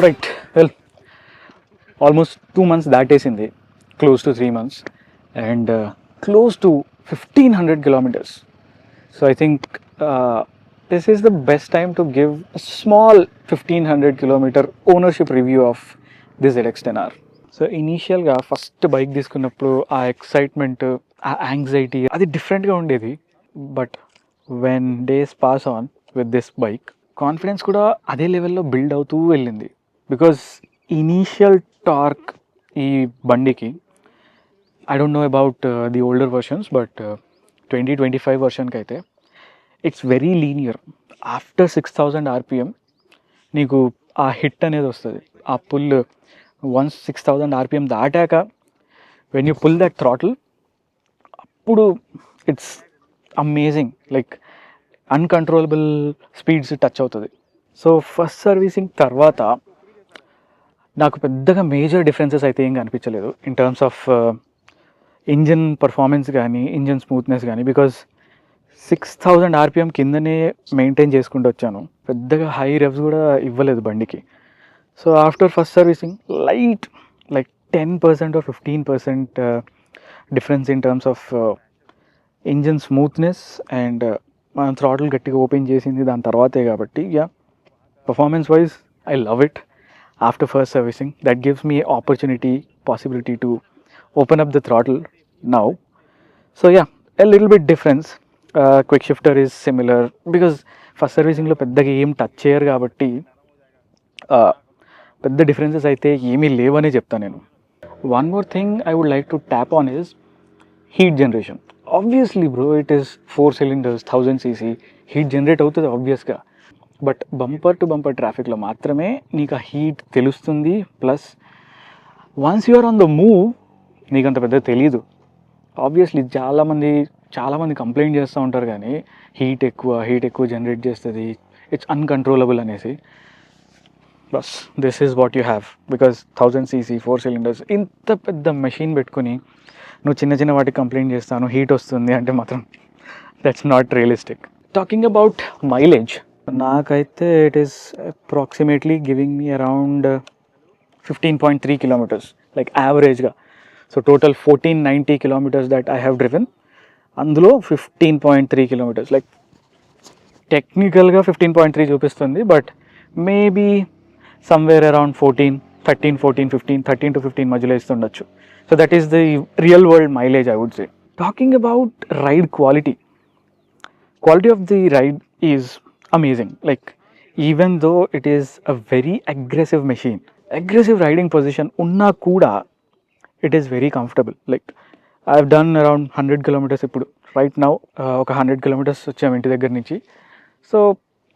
Alright, well, almost 2 months దాటేసింది, close to 3 months, and close to 1500 kilometers. So I think this is the best time to give a small 1500 kilometer ownership review of this ZX10R. So ఇనీషియల్గా first bike తీసుకున్నప్పుడు ఆ excitement, ఆ anxiety అది డిఫరెంట్గా ఉండేది. But when days pass on with this bike, confidence కూడా అదే లెవెల్లో బిల్డ్ అవుతూ వెళ్ళింది. బికాజ్ ఇనీషియల్ టార్క్ ఈ బండికి, I don't know about the older versions, but 2025 వర్షన్కి అయితే it's very linear. After 6000 RPM నీకు ఆ హిట్ అనేది వస్తుంది. ఆ పుల్ వన్స్ 6000 RPM దాటాక when you pull that throttle, అప్పుడు it's amazing, like uncontrollable speeds touch అవుతుంది. సో ఫస్ట్ సర్వీసింగ్ తర్వాత నాకు పెద్దగా మేజర్ డిఫరెన్సెస్ అయితే ఏం కనిపించలేదు in terms of engine performance కానీ, ఇంజిన్ స్మూత్నెస్ కానీ. బికాజ్ 6000 RPM కిందనే మెయింటైన్ చేసుకుంటూ వచ్చాను, పెద్దగా హై రెవ్స్ కూడా ఇవ్వలేదు బండికి. So after first servicing light like 10% or 15% difference in terms of engine smoothness. And మనం థ్రాటిల్ గట్టిగా ఓపెన్ చేసింది దాని తర్వాతే కాబట్టి, yeah, performance wise I love it. After first servicing that gives me possibility to open up the throttle now. So yeah, a little bit difference. Quick shifter is similar because first సర్వీసింగ్లో పెద్దగా ఏం touch చేయరు కాబట్టి పెద్ద differences అయితే ఏమీ లేవనే చెప్తాను నేను. One more thing I would like to tap on is heat generation. Obviously bro, it is 4 cylinders, 1000 cc, heat generate అవుతుంది ఆబ్వియస్గా. బట్ బంపర్ టు బంపర్ ట్రాఫిక్లో మాత్రమే నీకు ఆ హీట్ తెలుస్తుంది. Plus once you're on the move నీకు అంత పెద్ద తెలీదు. ఆబ్వియస్లీ చాలామంది కంప్లైంట్ చేస్తూ ఉంటారు కానీ హీట్ ఎక్కువ జనరేట్ చేస్తుంది, ఇట్స్ అన్కంట్రోలబుల్ అనేసి. Bus this is what you have. Because 1000 cc 4 cylinders ఇంత పెద్ద మెషిన్ పెట్టుకుని నువ్వు చిన్న వాటికి కంప్లైంట్ చేస్తాను హీట్ వస్తుంది అంటే మాత్రం that's not realistic. Talking about mileage, నాకైతే it is approximately giving me around 15.3 kilometers, like యావరేజ్గా. So total 1490 kilometers that I have driven, అందులో 15.3 kilometers, లైక్ టెక్నికల్గా 15.3 చూపిస్తుంది, but maybe somewhere around 13, 15 to 15 మధ్యలో ఇస్తుండొచ్చు. So that is the real world mileage I would say. Talking about ride quality of the ride is amazing. Like even though it is a very aggressive machine, aggressive riding position ఉన్నా కూడా it is very comfortable. Like I have done around 100 kilometers ఇప్పుడు right now. ఒక 100 kilometers వచ్చాము ఇంటి దగ్గర నుంచి. So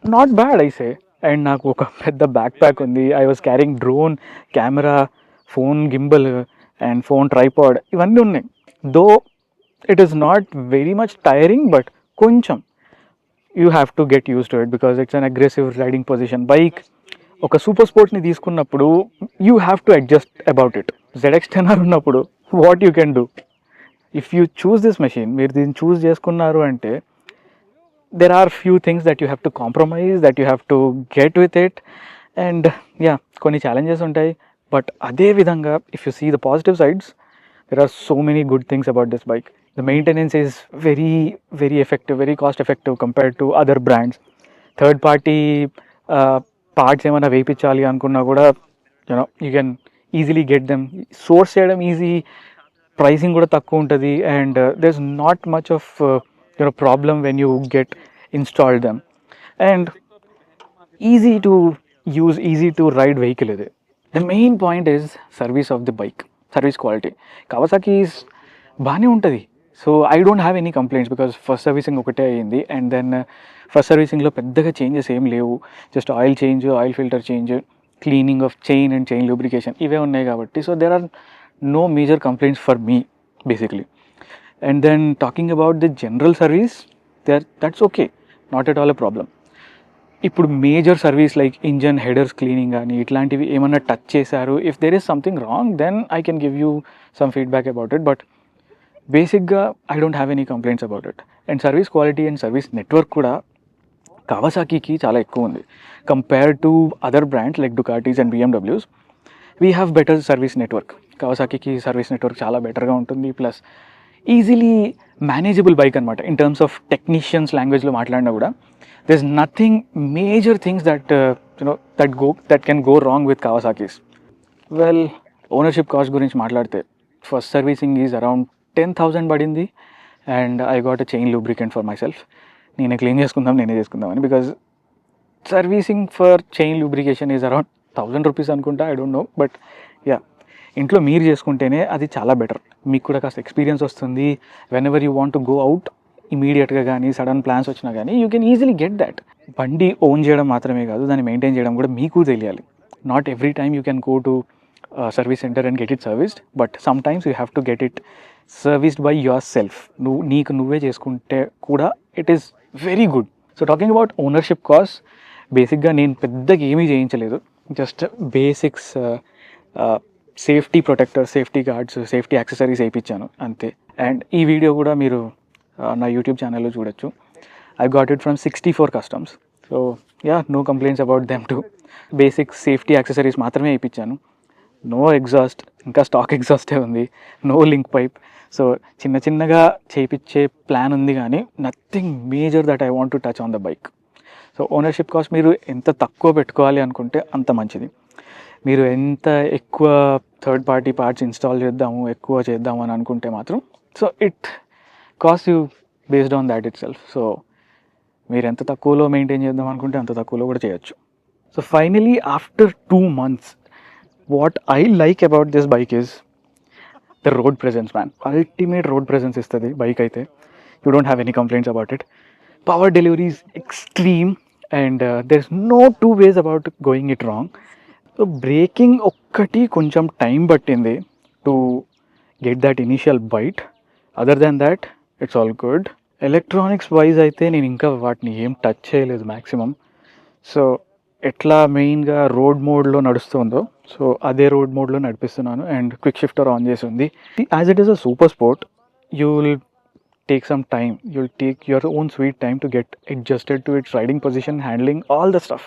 not bad I say. And నాకు ఒక పెద్ద బ్యాక్ ప్యాక్ ఉంది. I was carrying drone, camera, phone gimbal and phone tripod, ఇవన్నీ ఉన్నాయి. Though it is not very much tiring, but కొంచెం you have to get used to it because it's an aggressive riding position. Bike ఒక super స్పోర్ట్ని తీసుకున్నప్పుడు you have to adjust about it. ZX10R ఉన్నప్పుడు what you can do if you choose this machine, మీరు దీన్ని చూస్ చేసుకున్నారు అంటే there are few things that you have to compromise, that you have to get with it, and yeah, కొన్ని challenges ఉంటాయి. But అదే విధంగా if you see the positive sides, there are so many good things about this bike. The maintenance is very very effective, very cost effective compared to other brands. Third party parts ఏమైనా వేయించాలి అనుకున్నా కూడా you can easily get them. Source చేయడం easy, pricing కూడా తక్కువ ఉంటుంది, and there's not much of problem when you get installed them, and easy to use, easy to ride vehicle ఇది. The main point is service of the bike, service quality. Kawasaki is బాగానే ఉంటుంది. So I don't have any complaints because first servicing ఒకటే అయ్యింది. And then first సర్వీసింగ్లో పెద్దగా changes ఏం లేవు, just oil change, oil filter change, cleaning of chain and chain lubrication, ఇవే ఉన్నాయి కాబట్టి. So there are no major complaints for me basically. And then talking about the general service, that's okay, not at all a problem. ఇప్పుడు major service like engine headers cleaning కానీ ఇట్లాంటివి ఏమన్నా touch చేశారు, if there is something wrong then I can give you some feedback about it. But బేసిక్గా I don't have any complaints about it. And service quality and service network కూడా కావాసాకీకి చాలా ఎక్కువ ఉంది compare to other brands like Ducatis and BMWs. We have better service network. కావాసాకీకి service network చాలా బెటర్గా ఉంటుంది, ప్లస్ ఈజీలీ మేనేజబుల్ బైక్ అనమాట. ఇన్ టర్మ్స్ ఆఫ్ టెక్నీషియన్స్ లాంగ్వేజ్లో మాట్లాడినా కూడా there is nothing major things that can go wrong with Kawasakis. Well, ownership cost గురించి మాట్లాడితే ఫస్ట్ సర్వీసింగ్ ఈజ్ అరౌండ్ 10,000 పడింది, and I got a chain lubricant for myself. నేనే clean నేనే చేసుకుందామని, because servicing for chain lubrication is around 1,000 rupees అనుకుంటా, I don't know. But yeah, ఇంట్లో మీరు చేసుకుంటేనే అది చాలా బెటర్. మీకు కూడా కాస్త ఎక్స్పీరియన్స్ వస్తుంది. When ever you want to go out ఇమీడియట్గా కానీ సడన్ ప్లాన్స్ వచ్చినా కానీ you can easily get that. బండి ఓన్ చేయడం మాత్రమే కాదు, దాన్ని మెయింటైన్ చేయడం కూడా మీకు తెలియాలి. Not every time you can go to service centre and get it serviced, but some times you have to get it serviced by your self. నీకు నువ్వే చేసుకుంటే కూడా it is very good. So talking about ownership cost, బేసిక్గా నేను పెద్దగా ఏమీ చేయించలేదు. Just basics, safety protector, safety guards, safety accessories వేయించాను అంతే. అండ్ ఈ వీడియో కూడా మీరు నా యూట్యూబ్ ఛానల్లో చూడొచ్చు. I got it from 64 customs. So yeah, no complaints about them too. Basic safety accessories మాత్రమే వేయించాను. నో ఎగ్జాస్ట్, ఇంకా స్టాక్ ఎగ్జాస్టే ఉంది. No link pipe. సో చిన్నగా చేయించే ప్లాన్ ఉంది, కానీ nothing major that I want to touch on the bike. So ownership cost మీరు ఎంత తక్కువ పెట్టుకోవాలి అనుకుంటే అంత మంచిది. మీరు ఎంత ఎక్కువ థర్డ్ పార్టీ పార్ట్స్ ఇన్స్టాల్ ఎక్కువ చేద్దాము అని అనుకుంటే మాత్రం so it cost you based on that it self. So మీరు ఎంత తక్కువలో మెయింటైన్ చేద్దాం అనుకుంటే అంత తక్కువలో కూడా చేయొచ్చు. So finally after 2 months, what I like about this bike is the road presence, man. Ultimate road presence ఇస్తుంది బైక్ అయితే. You don't have any complaints about it. Power delivery is extreme, and there is no 2 ways about going it wrong. So braking ఒక్కటి కొంచెం time పట్టింది to get that initial bite. Other than that it's all good. Electronics wise అయితే నేను ఇంకా వాటిని ఏం touch చేయలేదు maximum. So ఎట్లా మెయిన్గా రోడ్ మోడ్లో నడుస్తుందో సో అదే రోడ్ మోడ్లో నడిపిస్తున్నాను, అండ్ క్విక్ షిఫ్టర్ ఆన్ చేసి ఉంది. As it is a super sport, you will take some time, you'll take your own sweet time to get adjusted to its riding position, handling, all the stuff.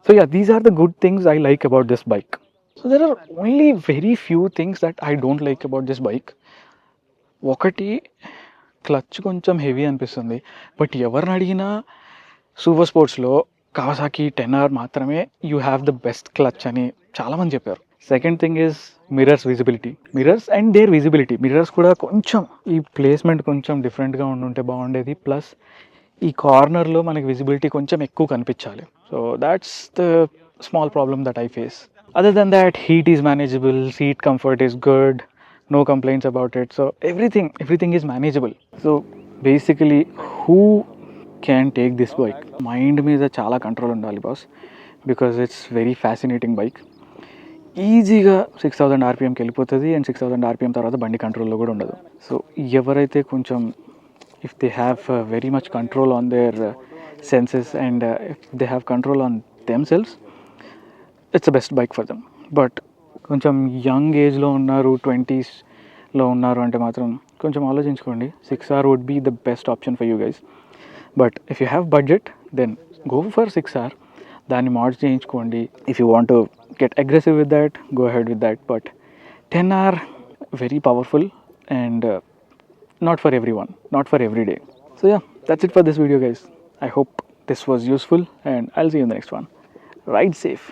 So yeah, these are the good things I like about this bike. So there are only very few things that I don't like about this bike. ఒకటి, clutch కొంచెం heavy అనిపిస్తుంది. But ఎవరిని అడిగినా super స్పోర్ట్స్లో Kawasaki 10R మాత్రమే you have the best clutch అని చాలామంది చెప్పారు. Second thing is mirrors visibility. Mirrors and their visibility. Mirrors కూడా కొంచెం ఈ ప్లేస్మెంట్ కొంచెం డిఫరెంట్గా ఉండుంటే బాగుండేది. ప్లస్ ఈ కార్నర్లో మనకి విజిబిలిటీ కొంచెం ఎక్కువ కనిపించాలి. So that's the small problem that I face. Other than that, heat is manageable, seat comfort is good, no complaints about it. So everything is manageable. So basically who can take this bike? Mind మీద చాలా control ఉండాలి boss, because it's very fascinating bike. ఈజీగా 6,000 RPMకి వెళ్ళిపోతుంది, and 6,000 RPM తర్వాత బండి కంట్రోల్లో కూడా ఉండదు. సో ఎవరైతే కొంచెం if they have very much control on their senses and if they have control on themselves, it's the best bike for them. But కొంచెం యంగ్ ఏజ్లో ఉన్నారు, 20sలో ఉన్నారు అంటే మాత్రం కొంచెం ఆలోచించుకోండి. 6R would be the best option for you guys. But if you have budget then go for 6R. దాన్ని మోడ్స్ చేయించుకోండి. If you want to get aggressive with that, go ahead with that. But 10R, very powerful, and not for everyone, not for every day. So yeah, that's it for this video guys. I hope this was useful, and I'll see you in the next one. Ride safe.